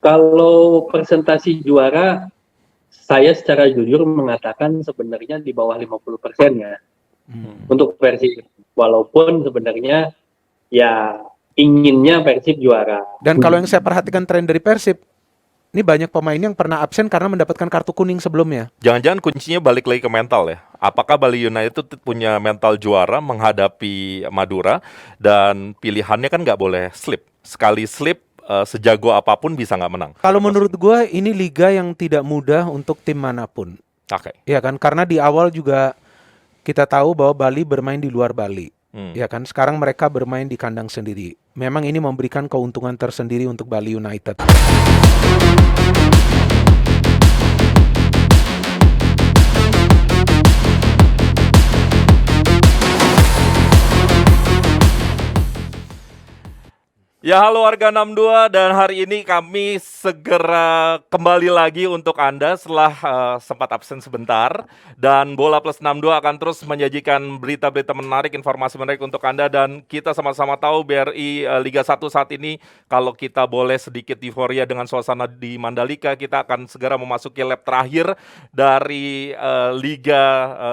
Kalau presentasi juara, saya secara jujur mengatakan sebenarnya di bawah 50% ya untuk Persib. Walaupun sebenarnya ya inginnya Persib juara. Dan kalau yang saya perhatikan tren dari Persib, ini banyak pemain yang pernah absen karena mendapatkan kartu kuning sebelumnya. Jangan-jangan kuncinya balik lagi ke mental ya. Apakah Bali United punya mental juara menghadapi Madura, dan pilihannya kan nggak boleh slip. Sekali slip, sejago apapun bisa nggak menang. Kalau menurut gue ini liga yang tidak mudah untuk tim manapun. Oke. Ya kan, karena di awal juga kita tahu bahwa Bali bermain di luar Bali. Ya kan, sekarang mereka bermain di kandang sendiri. Memang ini memberikan keuntungan tersendiri untuk Bali United. Ya, halo warga 62, dan hari ini kami segera kembali lagi untuk Anda setelah sempat absen sebentar. Dan Bola Plus 62 akan terus menyajikan berita-berita menarik, informasi menarik untuk Anda. Dan kita sama-sama tahu BRI Liga 1 saat ini, kalau kita boleh sedikit euforia dengan suasana di Mandalika, kita akan segera memasuki lap terakhir dari Liga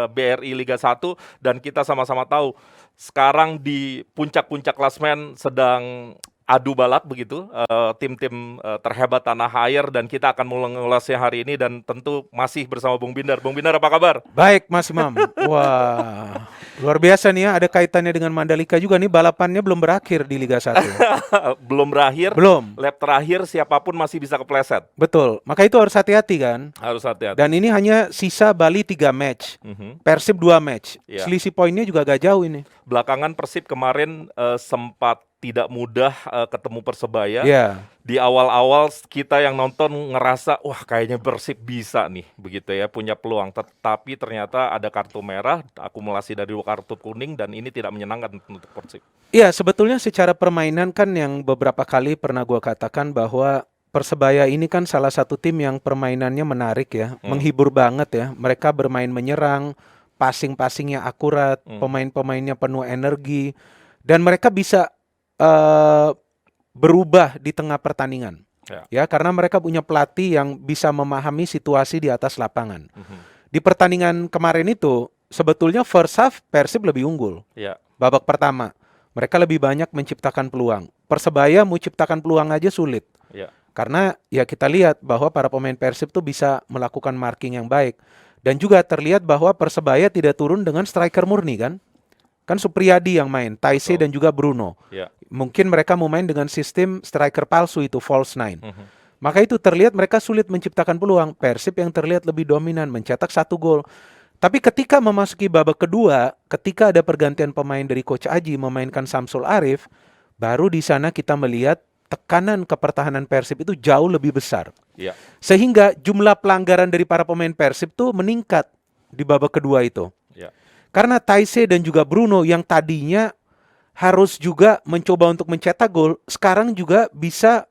BRI Liga 1. Dan kita sama-sama tahu sekarang di puncak-puncak klasmen sedang adu balap begitu, tim-tim terhebat tanah air, dan kita akan mengulasnya hari ini, dan tentu masih bersama Bung Bindar. Bung Bindar, apa kabar? Baik Mas Imam. Wah, luar biasa nih ya, ada kaitannya dengan Mandalika juga nih, balapannya belum berakhir di Liga 1. Belum berakhir. Belum. Lap terakhir siapapun masih bisa kepleset. Betul, maka itu harus hati-hati kan. Harus hati-hati. Dan ini hanya sisa Bali 3 match, Persib 2 match. Iya. Selisih poinnya juga agak jauh ini. Belakangan Persib kemarin sempat tidak mudah ketemu Persebaya. Iya. Di awal-awal kita yang nonton ngerasa, wah kayaknya Persib bisa nih, begitu ya, punya peluang. Tetapi ternyata ada kartu merah, akumulasi dari 2 kartu kuning, dan ini tidak menyenangkan untuk Persib. Iya, sebetulnya secara permainan kan yang beberapa kali pernah gua katakan bahwa Persebaya ini kan salah satu tim yang permainannya menarik ya, menghibur banget ya. Mereka bermain menyerang, passing-passingnya akurat, pemain-pemainnya penuh energi, dan mereka bisa berubah di tengah pertandingan. Ya, karena mereka punya pelatih yang bisa memahami situasi di atas lapangan. Di pertandingan kemarin itu sebetulnya first half Persib lebih unggul. Babak pertama mereka lebih banyak menciptakan peluang. Persebaya mau ciptakan peluang aja sulit. Karena ya kita lihat bahwa para pemain Persib tuh bisa melakukan marking yang baik, dan juga terlihat bahwa Persebaya tidak turun dengan striker murni kan. Kan Supriyadi yang main, Taise dan juga Bruno. Mungkin mereka mau main dengan sistem striker palsu itu, false nine. Maka itu terlihat mereka sulit menciptakan peluang. Persib yang terlihat lebih dominan, mencetak 1 gol. Tapi ketika memasuki babak kedua, ketika ada pergantian pemain dari Coach Aji memainkan Samsul Arif, baru di sana kita melihat tekanan ke pertahanan Persib itu jauh lebih besar. Sehingga jumlah pelanggaran dari para pemain Persib tuh meningkat di babak kedua itu. Karena Taise dan juga Bruno yang tadinya harus juga mencoba untuk mencetak gol, sekarang juga bisa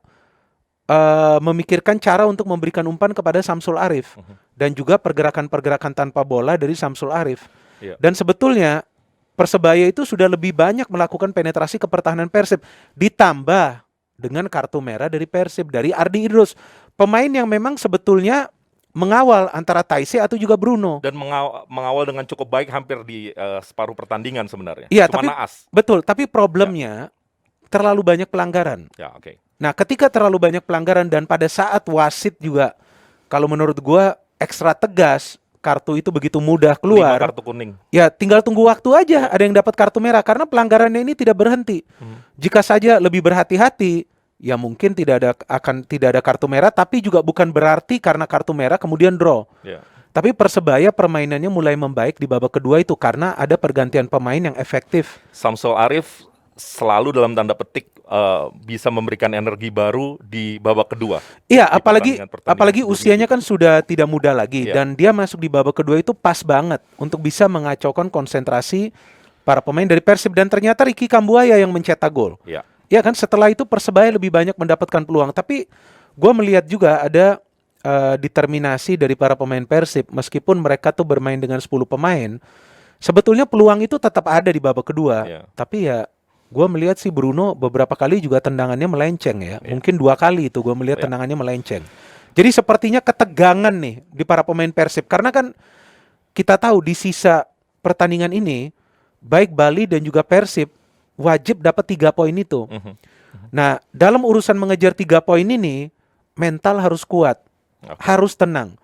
memikirkan cara untuk memberikan umpan kepada Samsul Arif. Dan juga pergerakan-pergerakan tanpa bola dari Samsul Arif. Dan sebetulnya Persebaya itu sudah lebih banyak melakukan penetrasi ke pertahanan Persib. Ditambah dengan kartu merah dari Persib, dari Ardi Idrus. Pemain yang memang sebetulnya mengawal antara Taise atau juga Bruno. Dan mengawal dengan cukup baik hampir di separuh pertandingan sebenarnya. Iya, cuma tapi naas. Betul, tapi problemnya terlalu banyak pelanggaran. Nah, ketika terlalu banyak pelanggaran dan pada saat wasit juga, kalau menurut gua ekstra tegas, kartu itu begitu mudah keluar. 5 kartu kuning. Ya, tinggal tunggu waktu aja ada yang dapat kartu merah karena pelanggarannya ini tidak berhenti. Jika saja lebih berhati-hati, ya mungkin tidak ada kartu merah, tapi juga bukan berarti karena kartu merah kemudian draw. Tapi Persebaya permainannya mulai membaik di babak kedua itu karena ada pergantian pemain yang efektif. Samsul Arif selalu dalam tanda petik bisa memberikan energi baru di babak kedua. Iya, apalagi usianya kan sudah tidak muda lagi, dan dia masuk di babak kedua itu pas banget untuk bisa mengacaukan konsentrasi para pemain dari Persib, dan ternyata Ricky Kambuaya yang mencetak gol. Ya kan, setelah itu Persebaya lebih banyak mendapatkan peluang, tapi gue melihat juga ada determinasi dari para pemain Persib. Meskipun mereka tuh bermain dengan 10 pemain, sebetulnya peluang itu tetap ada di babak kedua. Tapi ya gue melihat si Bruno beberapa kali juga tendangannya melenceng ya. Mungkin 2 kali itu gue melihat tendangannya melenceng. Jadi sepertinya ketegangan nih di para pemain Persib. Karena kan kita tahu di sisa pertandingan ini, baik Bali dan juga Persib wajib dapat 3 poin itu. Nah, dalam urusan mengejar 3 poin ini, mental harus kuat, harus tenang.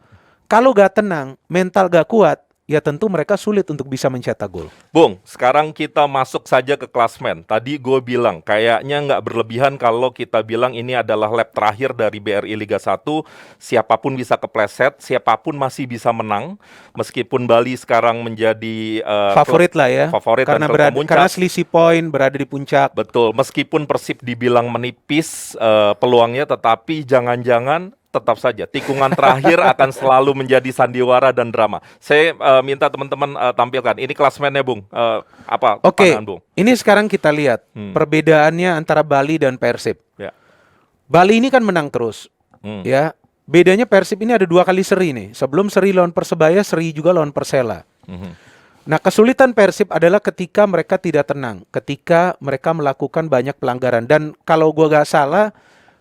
Kalau gak tenang, mental gak kuat, ya tentu mereka sulit untuk bisa mencetak gol. Bung, sekarang kita masuk saja ke klasmen. Tadi gue bilang, kayaknya nggak berlebihan kalau kita bilang ini adalah lap terakhir dari BRI Liga 1. Siapapun bisa kepleset, siapapun masih bisa menang. Meskipun Bali sekarang menjadi favorit lah ya, favorit karena selisih poin berada di puncak. Betul, meskipun Persib dibilang menipis peluangnya, tetapi jangan-jangan tetap saja tikungan terakhir akan selalu menjadi sandiwara dan drama. Saya minta teman-teman tampilkan. Ini klasmennya, Bung. Apa pandangan Bung? Ini sekarang kita lihat perbedaannya antara Bali dan Persib. Ya. Bali ini kan menang terus. Ya. Bedanya Persib ini ada 2 kali seri nih. Sebelum seri lawan Persebaya, seri juga lawan Persela. Nah, kesulitan Persib adalah ketika mereka tidak tenang, ketika mereka melakukan banyak pelanggaran. Dan kalau gua gak salah,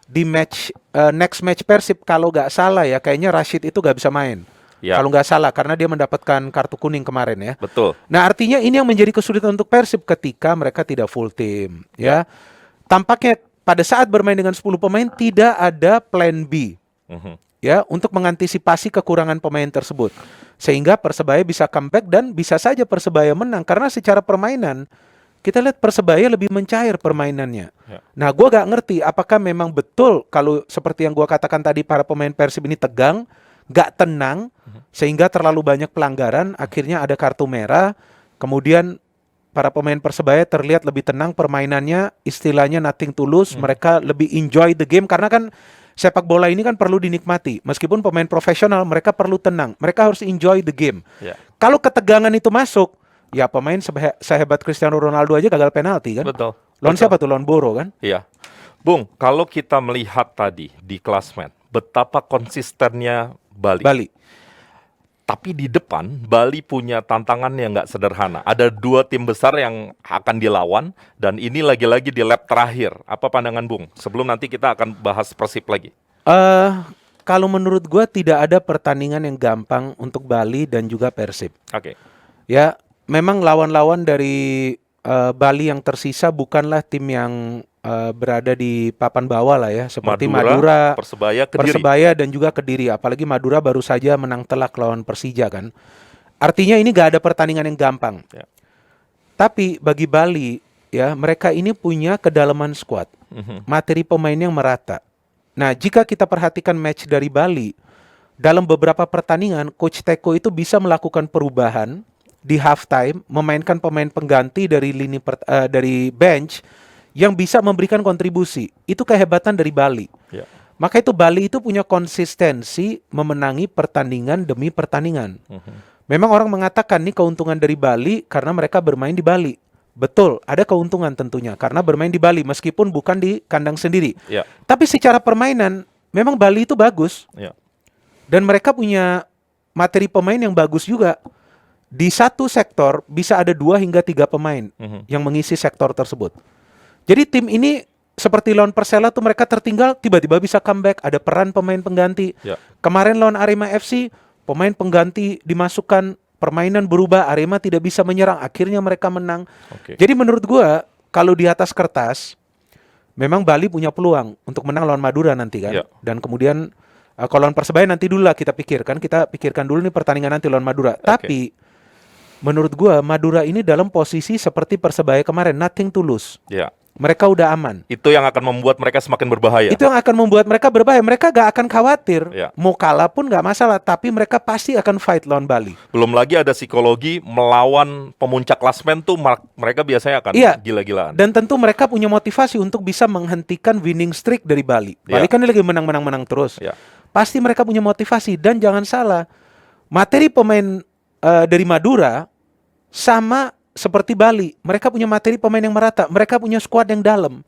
di next match Persib, kalau gak salah ya, kayaknya Rashid itu gak bisa main. Kalau gak salah, karena dia mendapatkan kartu kuning kemarin ya. Betul. Nah, artinya ini yang menjadi kesulitan untuk Persib ketika mereka tidak full team. Ya, tampaknya pada saat bermain dengan 10 pemain tidak ada plan B. Ya, untuk mengantisipasi kekurangan pemain tersebut. Sehingga Persebaya bisa comeback dan bisa saja Persebaya menang. Karena secara permainan, kita lihat Persebaya lebih mencair permainannya. Nah, gue gak ngerti apakah memang betul kalau seperti yang gue katakan tadi, para pemain Persib ini tegang, gak tenang, sehingga terlalu banyak pelanggaran, akhirnya ada kartu merah, kemudian para pemain Persebaya terlihat lebih tenang permainannya, istilahnya nothing tulus, mereka lebih enjoy the game, karena kan sepak bola ini kan perlu dinikmati. Meskipun pemain profesional, mereka perlu tenang, mereka harus enjoy the game. Kalau ketegangan itu masuk, ya pemain sehebat Cristiano Ronaldo aja gagal penalti kan? Betul. Lawan siapa tuh? Lawan Boro kan? Iya. Bung, kalau kita melihat tadi di klasmen, betapa konsistennya Bali. Tapi di depan, Bali punya tantangan yang nggak sederhana. Ada 2 tim besar yang akan dilawan, dan ini lagi-lagi di lap terakhir. Apa pandangan Bung? Sebelum nanti kita akan bahas Persib lagi. Kalau menurut gue tidak ada pertandingan yang gampang untuk Bali dan juga Persib. Ya, memang lawan-lawan dari Bali yang tersisa bukanlah tim yang berada di papan bawah lah ya, seperti Madura, Persebaya dan juga Kediri. Apalagi Madura baru saja menang telak lawan Persija kan. Artinya ini gak ada pertandingan yang gampang. Tapi bagi Bali ya, mereka ini punya kedalaman skuad, materi pemain yang merata. Nah, jika kita perhatikan match dari Bali, dalam beberapa pertandingan Coach Teko itu bisa melakukan perubahan di halftime, memainkan pemain pengganti dari dari bench yang bisa memberikan kontribusi. Itu kehebatan dari Bali. Maka itu Bali itu punya konsistensi memenangi pertandingan demi pertandingan. Memang orang mengatakan nih keuntungan dari Bali karena mereka bermain di Bali. Betul, ada keuntungan tentunya karena bermain di Bali meskipun bukan di kandang sendiri. Tapi secara permainan memang Bali itu bagus. Dan mereka punya materi pemain yang bagus juga. Di satu sektor bisa ada 2 hingga 3 pemain yang mengisi sektor tersebut. Jadi tim ini seperti lawan Persela tuh mereka tertinggal tiba-tiba bisa comeback, ada peran pemain pengganti. Kemarin lawan Arema FC, pemain pengganti dimasukkan, permainan berubah, Arema tidak bisa menyerang, akhirnya mereka menang. Jadi menurut gua kalau di atas kertas memang Bali punya peluang untuk menang lawan Madura nanti kan. Dan kemudian kalau lawan Persebaya nanti dulu lah kita pikirkan dulu nih pertandingan nanti lawan Madura. Tapi menurut gua Madura ini dalam posisi seperti Persebaya kemarin, nothing to lose. Mereka udah aman. Itu yang akan membuat mereka semakin berbahaya. Itu yang akan membuat mereka berbahaya. Mereka gak akan khawatir. Mau kalah pun gak masalah. Tapi mereka pasti akan fight lawan Bali. Belum lagi ada psikologi melawan pemuncak klasmen tuh mereka biasanya akan gila-gilaan. Dan tentu mereka punya motivasi untuk bisa menghentikan winning streak dari Bali. Bali kan lagi menang terus. Pasti mereka punya motivasi. Dan jangan salah, materi pemain dari Madura sama seperti Bali, mereka punya materi pemain yang merata, mereka punya skuad yang dalam.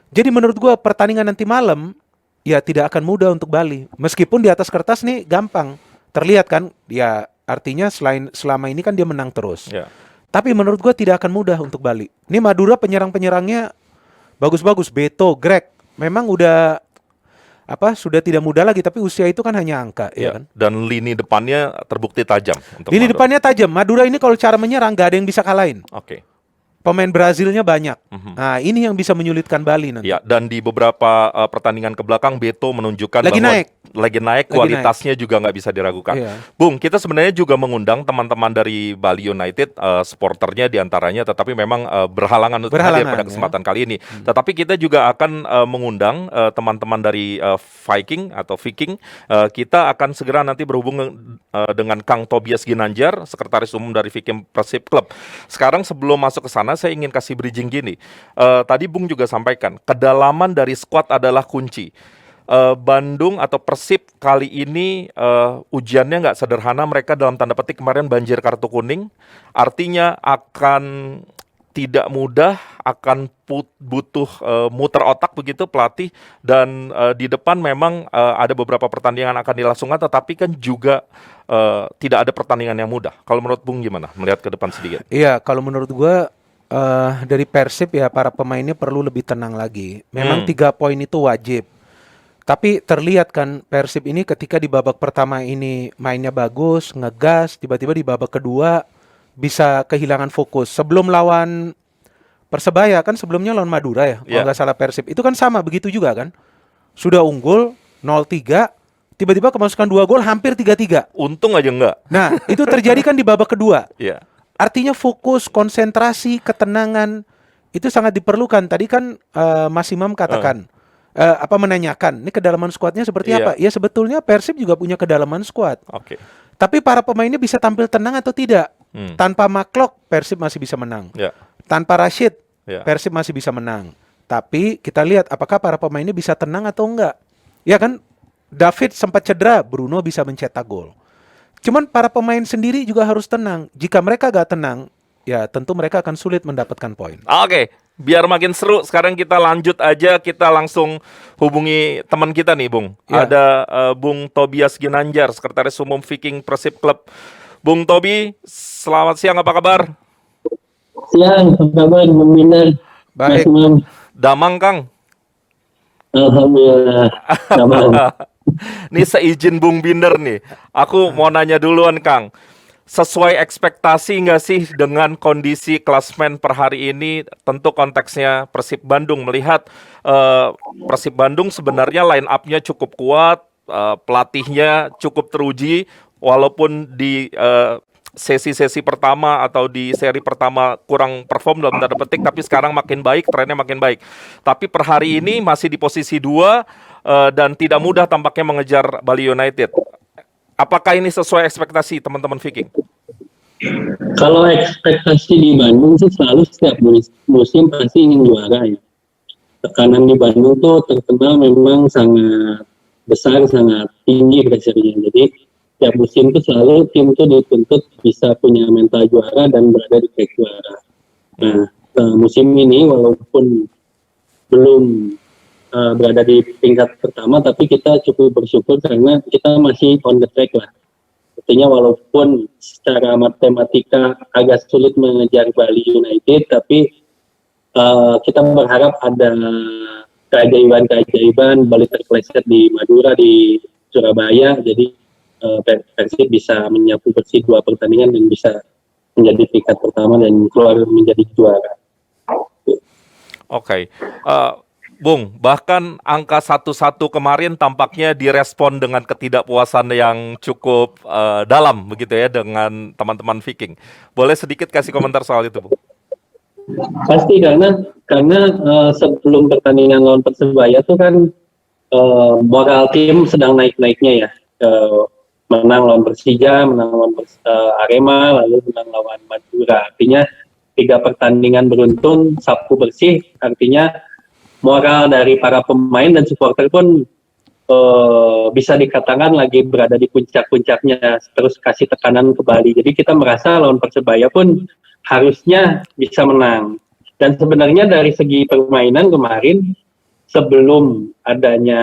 Jadi menurut gua pertandingan nanti malam ya tidak akan mudah untuk Bali. Meskipun di atas kertas nih gampang, terlihat kan, ya artinya selama ini kan dia menang terus. Tapi menurut gue tidak akan mudah untuk Bali. Ini Madura penyerang-penyerangnya bagus-bagus. Beto, Greg, memang udah sudah tidak muda lagi, tapi usia itu kan hanya angka, ya kan? Dan lini depannya terbukti tajam. Lini depannya tajam. Madura ini kalau cara menyerang nggak ada yang bisa kalahin. Oke. Pemain Brazilnya banyak. Nah, ini yang bisa menyulitkan Bali nanti. Ya, dan di beberapa pertandingan ke belakang Beto menunjukkan lagi naik, kualitasnya juga nggak bisa diragukan. Iya. Bung, kita sebenarnya juga mengundang teman-teman dari Bali United, supporternya diantaranya, tetapi memang berhalangan untuk hadir pada kesempatan kali ini. Tetapi kita juga akan mengundang teman-teman dari Viking atau Viking. Kita akan segera nanti berhubung dengan Kang Tobias Ginanjar, Sekretaris Umum dari Viking Persib Club. Sekarang sebelum masuk ke sana, saya ingin kasih bridging gini. Tadi Bung juga sampaikan, kedalaman dari skuad adalah kunci. Bandung atau Persib kali ini ujiannya nggak sederhana. Mereka dalam tanda petik kemarin banjir kartu kuning. Artinya akan tidak mudah, akan butuh muter otak begitu pelatih. Dan di depan memang ada beberapa pertandingan akan dilangsungkan, tetapi kan juga tidak ada pertandingan yang mudah. Kalau menurut Bung gimana melihat ke depan sedikit? Iya, kalau menurut gue dari Persib ya para pemainnya perlu lebih tenang lagi. Memang 3 poin itu wajib. Tapi terlihat kan Persib ini ketika di babak pertama ini mainnya bagus, ngegas, tiba-tiba di babak kedua bisa kehilangan fokus. Sebelum lawan Persebaya kan, sebelumnya lawan Madura ya, kalau nggak salah Persib. Itu kan sama begitu juga kan. Sudah unggul 0-3, tiba-tiba kemasukan 2 gol hampir 3-3. Untung aja enggak. Nah, itu terjadi kan di babak kedua. Iya. Artinya fokus, konsentrasi, ketenangan itu sangat diperlukan. Tadi kan Mas Imam katakan menanyakan, ini kedalaman skuadnya seperti apa? Ya sebetulnya Persib juga punya kedalaman skuad. Oke. Tapi para pemainnya bisa tampil tenang atau tidak? Tanpa Maklok, Persib masih bisa menang. Tanpa Rashid, Persib masih bisa menang. Tapi kita lihat apakah para pemainnya bisa tenang atau enggak. Ya kan, David sempat cedera, Bruno bisa mencetak gol. Cuman para pemain sendiri juga harus tenang. Jika mereka gak tenang, ya tentu mereka akan sulit mendapatkan poin. Oke. Biar makin seru, sekarang kita lanjut aja, kita langsung hubungi teman kita nih, Bung. Ada Bung Tobias Ginanjar, Sekretaris Umum Viking Persib Club. Bung Tobi, selamat siang, apa kabar? Siang, apa kabar, Bung Binder? Baik. Damang, Kang? Alhamdulillah, damang. Nih seizin Bung Binder nih, aku mau nanya duluan, Kang. Sesuai ekspektasi nggak sih dengan kondisi klasmen per hari ini? Tentu konteksnya Persib Bandung, melihat Persib Bandung sebenarnya line up-nya cukup kuat, pelatihnya cukup teruji, walaupun di sesi-sesi pertama atau di seri pertama kurang perform dalam tanda petik, tapi sekarang makin baik, trennya makin baik. Tapi per hari ini masih di posisi 2 dan tidak mudah tampaknya mengejar Bali United. Apakah ini sesuai ekspektasi teman-teman Viking? Kalau ekspektasi di Bandung sih selalu setiap musim pasti ingin juara ya. Tekanan di Bandung tuh terkenal memang sangat besar, sangat tinggi pressure-nya. Jadi setiap musim tuh selalu tim tuh dituntut bisa punya mental juara dan berada di track juara. Nah, musim ini walaupun belum berada di tingkat pertama, tapi kita cukup bersyukur karena kita masih on the track lah. Artinya walaupun secara matematika agak sulit mengejar Bali United, tapi kita berharap ada keajaiban Bali terpleset di Madura, di Surabaya, jadi Persib bisa menyapu bersih 2 pertandingan dan bisa menjadi tingkat pertama dan keluar menjadi juara. Oke. Bung, bahkan angka 1-1 kemarin tampaknya direspon dengan ketidakpuasan yang cukup dalam begitu ya dengan teman-teman Viking. Boleh sedikit kasih komentar soal itu, Bung? Pasti karena sebelum pertandingan lawan Persebaya itu kan moral tim sedang naik-naiknya ya. Menang lawan Persija, menang lawan Arema, lalu menang lawan Madura. Artinya 3 pertandingan beruntun, sapu bersih, artinya moral dari para pemain dan supporter pun bisa dikatakan lagi berada di puncak-puncaknya, terus kasih tekanan ke Bali. Jadi kita merasa lawan Persebaya pun harusnya bisa menang. Dan sebenarnya dari segi permainan kemarin, sebelum adanya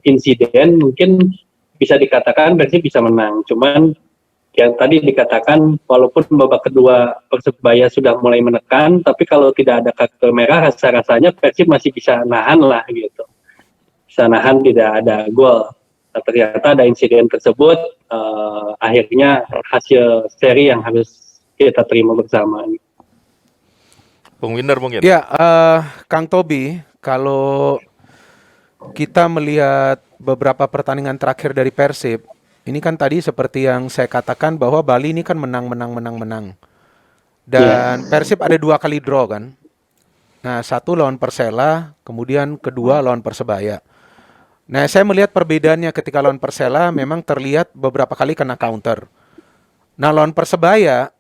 insiden, mungkin bisa dikatakan Persib bisa menang. Cuman yang tadi dikatakan walaupun babak kedua Persebaya sudah mulai menekan, tapi kalau tidak ada kartu merah rasa-rasanya Persib masih bisa nahan lah gitu. Bisa nahan, tidak ada gol. Nah, ternyata ada insiden tersebut, akhirnya hasil seri yang harus kita terima bersama. Bung Winder mungkin. Ya, Kang Tobi, kalau kita melihat beberapa pertandingan terakhir dari Persib, ini kan tadi seperti yang saya katakan bahwa Bali ini kan menang. Dan Persib ada 2 kali draw kan. Nah, 1 lawan Persela, kemudian kedua lawan Persebaya. Nah, saya melihat perbedaannya ketika lawan Persela memang terlihat beberapa kali kena counter. Nah, lawan Persebaya,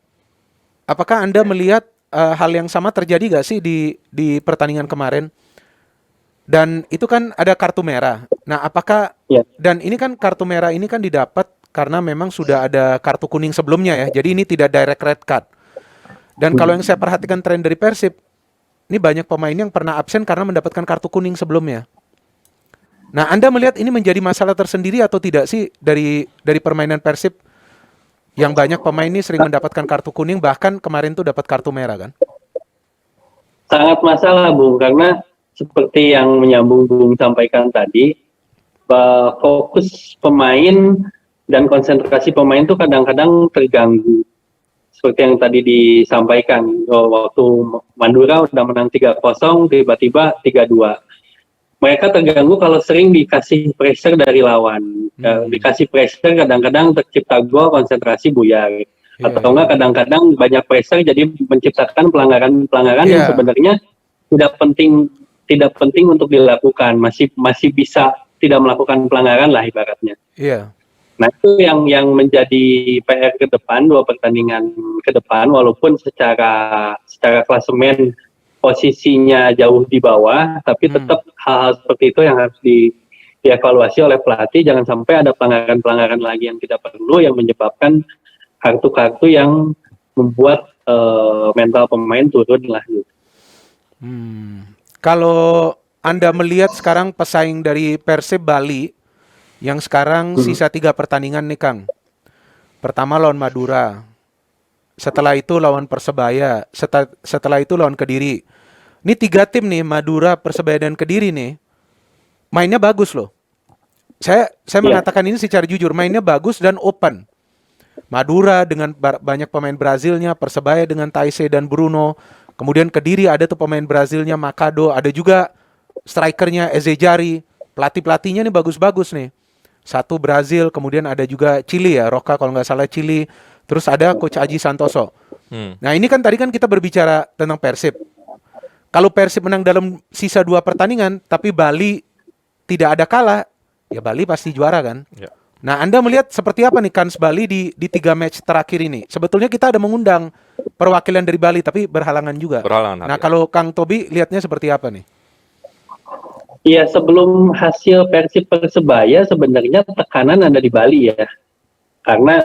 apakah Anda melihat hal yang sama terjadi gak sih di pertandingan kemarin? Dan itu kan ada kartu merah. Nah, apakah dan ini kan kartu merah ini kan didapat karena memang sudah ada kartu kuning sebelumnya ya. Jadi ini tidak direct red card. Dan kalau yang saya perhatikan tren dari Persib, ini banyak pemain yang pernah absen karena mendapatkan kartu kuning sebelumnya. Nah, Anda melihat ini menjadi masalah tersendiri atau tidak sih dari permainan Persib yang banyak pemain ini sering mendapatkan kartu kuning, bahkan kemarin tuh dapat kartu merah kan? Sangat masalah, Bung, karena seperti yang menyambung Bung sampaikan tadi, fokus pemain dan konsentrasi pemain itu kadang-kadang terganggu. Seperti yang tadi disampaikan, waktu Madura udah menang 3-0, tiba-tiba 3-2. Mereka terganggu kalau sering dikasih pressure dari lawan. Dikasih pressure kadang-kadang tercipta gol, konsentrasi buyar. Atau enggak kadang-kadang banyak pressure jadi menciptakan pelanggaran yang sebenarnya tidak penting untuk dilakukan, masih bisa tidak melakukan pelanggaran lah ibaratnya. Nah, itu yang menjadi PR ke depan, 2 pertandingan ke depan, walaupun secara klasemen posisinya jauh di bawah, tapi tetap hal-hal seperti itu yang harus dievaluasi oleh pelatih. Jangan sampai ada pelanggaran-pelanggaran lagi yang tidak perlu yang menyebabkan kartu-kartu yang membuat mental pemain turun lah gitu. Kalau Anda melihat sekarang pesaing dari Persib Bali yang sekarang sisa 3 pertandingan nih Kang. Pertama lawan Madura, setelah itu lawan Persebaya, setelah itu lawan Kediri. Ini 3 tim nih, Madura, Persebaya dan Kediri nih, mainnya bagus loh. Saya mengatakan ini secara jujur, mainnya bagus dan open. Madura dengan banyak pemain Brazilnya, Persebaya dengan Taise dan Bruno. Kemudian Kediri ada tuh pemain Brazilnya, Makado, ada juga strikernya Ezejari. Pelatihnya nih bagus-bagus nih. 1 Brazil, kemudian ada juga Chili ya, Roca kalau nggak salah Chili. Terus ada Coach Aji Santoso. Nah ini kan tadi kan kita berbicara tentang Persib. Kalau Persib menang dalam sisa 2 pertandingan, tapi Bali tidak ada kalah, ya Bali pasti juara kan. Nah, Anda melihat seperti apa nih kans Bali di 3 match terakhir ini? Sebetulnya kita ada mengundang perwakilan dari Bali, tapi berhalangan juga. Nah, kalau Kang Tobi lihatnya seperti apa nih? Iya, sebelum hasil Persib Persebaya sebenarnya tekanan ada di Bali ya. Karena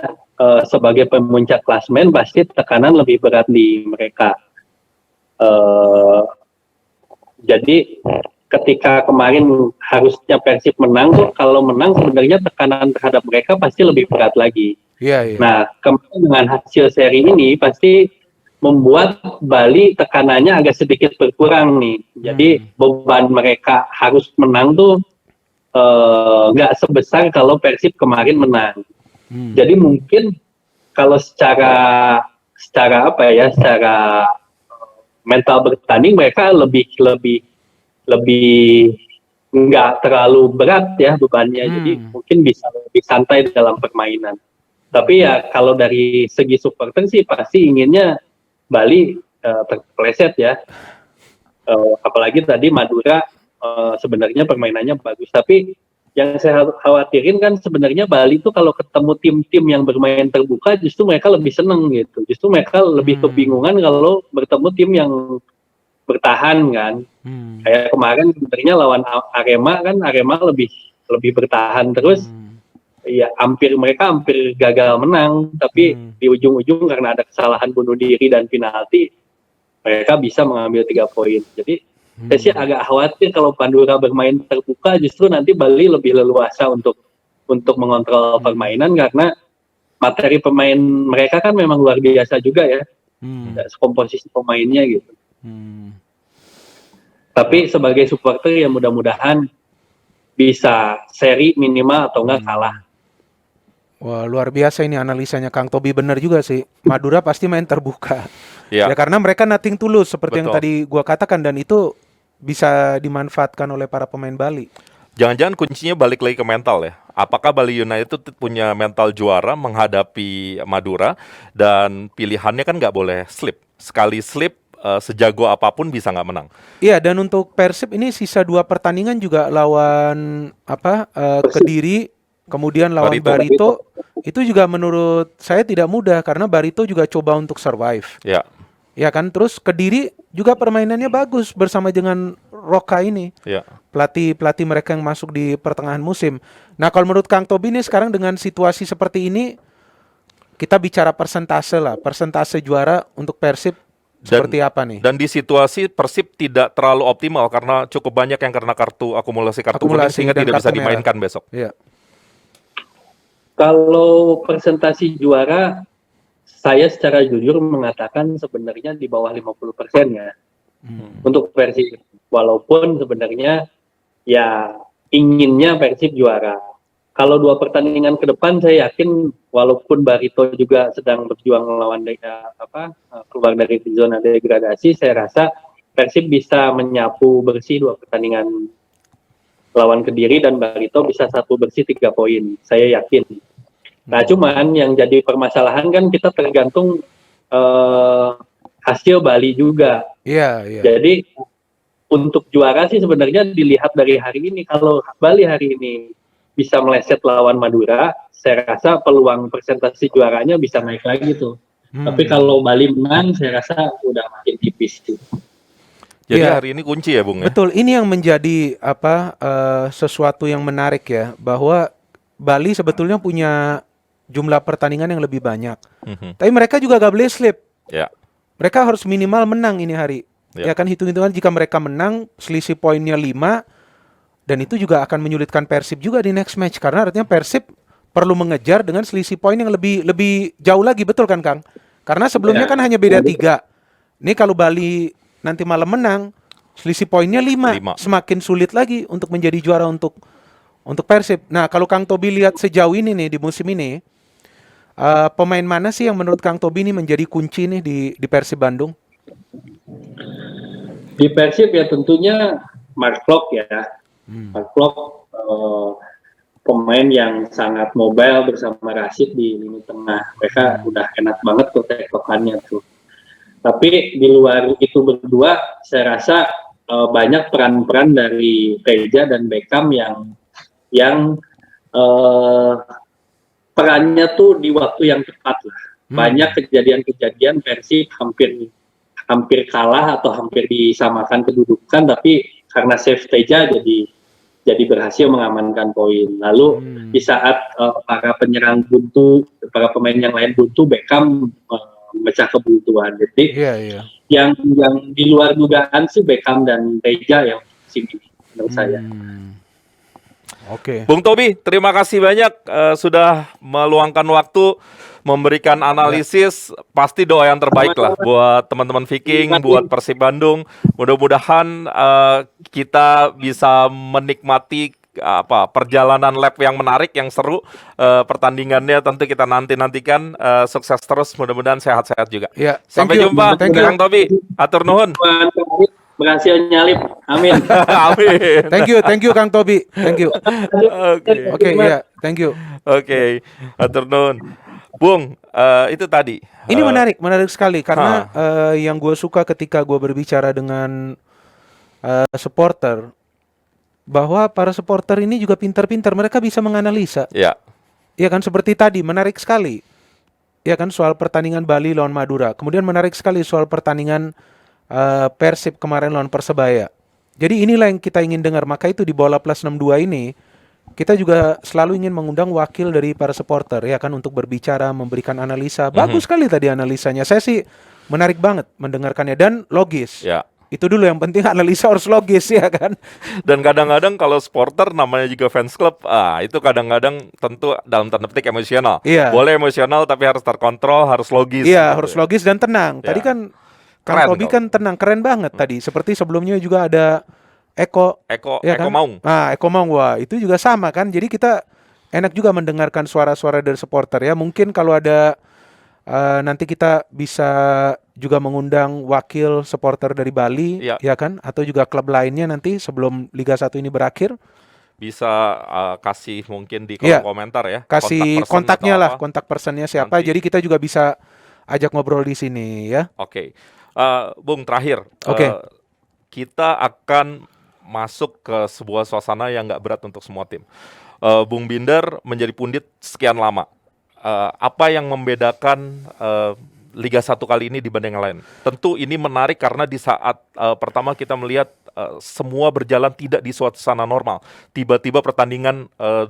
sebagai pemuncak klasemen pasti tekanan lebih berat di mereka. Jadi ketika kemarin harusnya Persib menang tuh, kalau menang sebenarnya tekanan terhadap mereka pasti lebih berat lagi. Nah, kemarin dengan hasil seri ini pasti membuat Bali tekanannya agak sedikit berkurang nih. Jadi beban mereka harus menang tuh nggak sebesar kalau Persib kemarin menang. Jadi mungkin kalau secara mental bertanding mereka lebih nggak terlalu berat ya bebannya, jadi mungkin bisa lebih santai dalam permainan. Tapi ya kalau dari segi supporter sih pasti inginnya Bali terpeleset ya. Apalagi tadi Madura sebenarnya permainannya bagus, tapi yang saya khawatirin kan sebenarnya Bali itu kalau ketemu tim-tim yang bermain terbuka justru mereka lebih seneng gitu. Justru mereka lebih kebingungan kalau bertemu tim yang bertahan kan. Kayak kemarin sebenarnya lawan Arema kan, Arema lebih bertahan terus. Ya mereka hampir gagal menang, tapi di ujung-ujung karena ada kesalahan bunuh diri dan penalti mereka bisa mengambil 3 poin. Jadi saya sih agak khawatir kalau Madura bermain terbuka justru nanti Bali lebih leluasa untuk mengontrol permainan, karena materi pemain mereka kan memang luar biasa juga ya, komposisi pemainnya gitu. Tapi sebagai supporter ya mudah-mudahan bisa seri minimal atau enggak kalah. Wah, luar biasa ini analisanya Kang Tobi, benar juga sih. Madura pasti main terbuka. Ya. Ya karena mereka nothing tulus seperti yang Betul. tadi gua katakan, dan itu bisa dimanfaatkan oleh para pemain Bali. Jangan-jangan kuncinya balik lagi ke mental ya. Apakah Bali United punya mental juara menghadapi Madura, dan pilihannya kan nggak boleh slip. Sekali slip sejago apapun bisa nggak menang. Iya, dan untuk Persib ini sisa 2 pertandingan juga lawan Kediri, kemudian lawan Barito. Itu juga menurut saya tidak mudah karena Barito juga coba untuk survive. Ya. Ya kan, terus Kediri juga permainannya bagus bersama dengan Roka ini. Ya. Pelatih mereka yang masuk di pertengahan musim. Nah, kalau menurut Kang Tobi nih sekarang dengan situasi seperti ini, kita bicara persentase lah, persentase juara untuk Persib seperti apa nih? Dan di situasi Persib tidak terlalu optimal karena cukup banyak yang kena akumulasi kartu kuning sehingga dan tidak bisa kartu merah dimainkan besok. Iya. Kalau presentasi juara, saya secara jujur mengatakan sebenarnya di bawah 50% ya. Untuk Persib. Walaupun sebenarnya ya inginnya Persib juara. Kalau 2 pertandingan ke depan saya yakin walaupun Barito juga sedang berjuang melawan keluar dari zona degradasi, saya rasa Persib bisa menyapu bersih 2 pertandingan lawan Kediri dan Barito bisa sapu bersih 3 poin. Saya yakin. Nah, cuman yang jadi permasalahan kan kita tergantung hasil Bali juga. Iya. Jadi untuk juara sih sebenarnya dilihat dari hari ini. Kalau Bali hari ini bisa meleset lawan Madura, saya rasa peluang presentasi juaranya bisa naik lagi tuh. Tapi kalau Bali menang, saya rasa udah makin tipis sih. Jadi hari ini kunci ya, Bung? Betul, ini yang menjadi sesuatu yang menarik ya, bahwa Bali sebetulnya punya jumlah pertandingan yang lebih banyak. Tapi mereka juga gak boleh slip. Ya. Mereka harus minimal menang ini hari. Ya kan, hitung-hitungan jika mereka menang, selisih poinnya 5, dan itu juga akan menyulitkan Persib juga di next match. Karena artinya Persib perlu mengejar dengan selisih poin yang lebih jauh lagi, betul kan Kang? Karena sebelumnya kan hanya beda 3. Ini kalau Bali nanti malam menang, selisih poinnya 5. Semakin sulit lagi untuk menjadi juara untuk Persib. Nah, kalau Kang Tobi lihat sejauh ini nih di musim ini, pemain mana sih yang menurut Kang Tobi ini menjadi kunci nih di Persib Bandung? Di Persib ya tentunya Mark Klok ya. Mark Klok pemain yang sangat mobile bersama Rashid di lini tengah. Mereka udah enak banget tuh tektokannya tuh. Tapi di luar itu berdua, saya rasa banyak peran-peran dari Teja dan Beckham yang perannya tuh di waktu yang tepat lah. Banyak kejadian-kejadian Persib hampir kalah atau hampir disamakan kedudukan, tapi karena save Teja jadi berhasil mengamankan poin. Lalu di saat para penyerang buntu, para pemain yang lain buntu, Beckham memecah kebuntuan. Jadi yang di luar dugaan sih Beckham dan Teja yang sini menurut saya. Oke. Bung Tobi, terima kasih banyak sudah meluangkan waktu memberikan analisis. Persi doa yang terbaik lah buat teman-teman Viking, buat Persib Bandung. Mudah-mudahan kita bisa menikmati perjalanan lap yang menarik, yang seru. Pertandingannya tentu kita nantikan. Sukses terus, mudah-mudahan sehat-sehat juga. Sampai jumpa, Kang Tobi. Atur nuhun. Berhasil nyalip, amin. Amin. Thank you Kang Tobi, thank you. Oke, ya, thank you. Oke, atur nuhun. Bung, itu tadi. Ini menarik sekali karena yang gue suka ketika gue berbicara dengan supporter, bahwa para supporter ini juga pintar-pintar, mereka bisa menganalisa. Ya. Ya kan, seperti tadi, menarik sekali. Ya kan, soal pertandingan Bali lawan Madura. Kemudian menarik sekali soal pertandingan Persib kemarin lawan Persebaya. Jadi inilah yang kita ingin dengar. Maka itu di Bola Plus 62 ini kita juga selalu ingin mengundang wakil dari para supporter ya kan, untuk berbicara, memberikan analisa. Bagus sekali tadi analisanya. Saya sih menarik banget mendengarkannya dan logis. Ya. Itu dulu yang penting, analisa harus logis ya kan. Dan kadang-kadang kalau supporter namanya juga fans club, itu kadang-kadang tentu dalam tanda petik emosional. Iya. Boleh emosional tapi harus terkontrol, harus logis. Iya, gitu harus ya. logis dan tenang. Tadi kan Kang Kobi kan tenang, keren banget tadi. Seperti sebelumnya juga ada Eko ya kan? Maung. Nah, Eko Maung, wah itu juga sama kan. Jadi kita enak juga mendengarkan suara-suara dari supporter ya. Mungkin kalau ada nanti kita bisa juga mengundang wakil supporter dari Bali, ya kan? Atau juga klub lainnya nanti sebelum Liga 1 ini berakhir. Bisa kasih mungkin di kolom komentar ya. Kasih kontaknya lah, kontak personnya siapa. Nanti. Jadi kita juga bisa ajak ngobrol di sini ya. Oke. Bung, terakhir. Kita akan masuk ke sebuah suasana yang nggak berat untuk semua tim. Bung Binder menjadi pundit sekian lama. Apa yang membedakan Liga 1 kali ini dibanding yang lain? Tentu ini menarik karena di saat pertama kita melihat semua berjalan tidak di suasana normal. Tiba-tiba pertandingan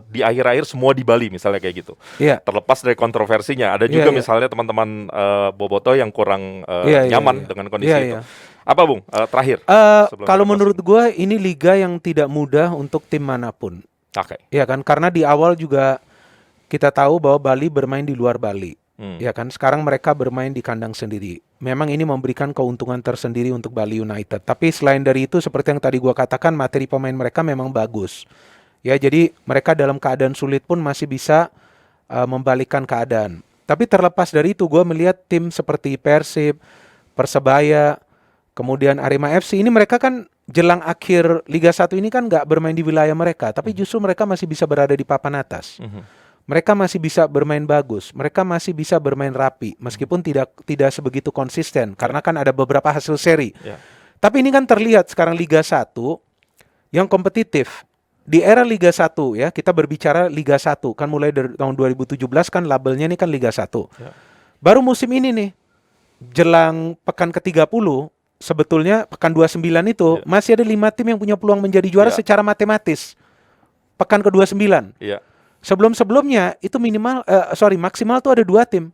di akhir-akhir semua di Bali misalnya kayak gitu. Terlepas dari kontroversinya, ada juga misalnya teman-teman Boboto yang kurang nyaman dengan kondisi itu. Apa Bung, terakhir? Kalau menurut gue ini liga yang tidak mudah untuk tim manapun. Ya kan, karena di awal juga kita tahu bahwa Bali bermain di luar Bali. Ya kan, sekarang mereka bermain di kandang sendiri. Memang ini memberikan keuntungan tersendiri untuk Bali United. Tapi selain dari itu, seperti yang tadi gua katakan, materi pemain mereka memang bagus. Ya, jadi mereka dalam keadaan sulit pun masih bisa membalikkan keadaan. Tapi terlepas dari itu, gua melihat tim seperti Persib, Persebaya, kemudian Arema FC, ini mereka kan jelang akhir Liga 1 ini kan nggak bermain di wilayah mereka. Tapi justru mereka masih bisa berada di papan atas. Mereka masih bisa bermain bagus, mereka masih bisa bermain rapi, meskipun tidak sebegitu konsisten, karena kan ada beberapa hasil seri. Tapi ini kan terlihat sekarang Liga 1 yang kompetitif. Di era Liga 1 ya, kita berbicara Liga 1, kan mulai dari tahun 2017 kan labelnya ini kan Liga 1. Baru musim ini nih, jelang pekan ke-30, sebetulnya pekan 29 itu, masih ada 5 tim yang punya peluang menjadi juara secara matematis. Pekan ke-29. Sebelum-sebelumnya itu maksimal tuh ada 2 tim.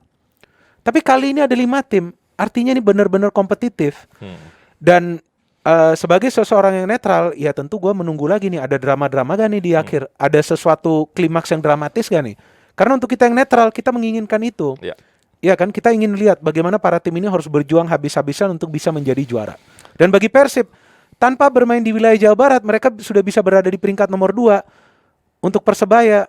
Tapi kali ini ada 5 tim. Artinya ini benar-benar kompetitif. Dan sebagai seseorang yang netral, ya tentu gue menunggu lagi nih, ada drama-drama gak nih di akhir? Ada sesuatu klimaks yang dramatis gak nih? Karena untuk kita yang netral, kita menginginkan itu. Ya kan, kita ingin lihat bagaimana para tim ini harus berjuang habis-habisan untuk bisa menjadi juara. Dan bagi Persib, tanpa bermain di wilayah Jawa Barat, mereka sudah bisa berada di peringkat nomor 2. Untuk Persebaya,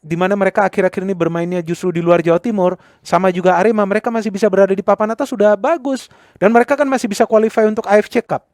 di mana mereka akhir-akhir ini bermainnya justru di luar Jawa Timur, sama juga Arema, mereka masih bisa berada di papan atas, sudah bagus. Dan mereka kan masih bisa qualify untuk AFC Cup.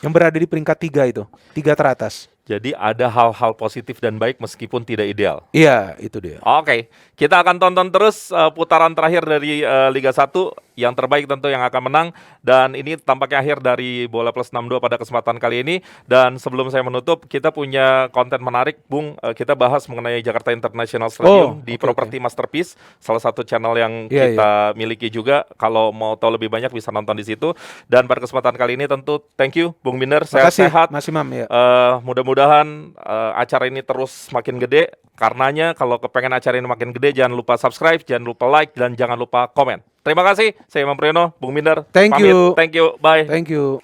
Yang berada di peringkat 3 itu, 3 teratas. Jadi ada hal-hal positif dan baik meskipun tidak ideal. Iya, itu dia. Oke, kita akan tonton terus putaran terakhir dari Liga 1. Yang terbaik tentu yang akan menang. Dan ini tampaknya akhir dari Bola Plus 62 pada kesempatan kali ini. Dan sebelum saya menutup, kita punya konten menarik, Bung. Kita bahas mengenai Jakarta International Stadium di Property Masterpiece. Salah satu channel yang kita miliki juga. Kalau mau tahu lebih banyak bisa nonton di situ. Dan pada kesempatan kali ini tentu thank you, Bung Binder. Sehat-sehat. Mas Imam, ya. Mudah-mudahan acara ini terus makin gede. Karenanya kalau kepengen acara ini makin gede, jangan lupa subscribe, jangan lupa like, dan jangan lupa komen. Terima kasih, saya Imam Priyono, Bung Binder. Thank you. Thank you, bye. Thank you.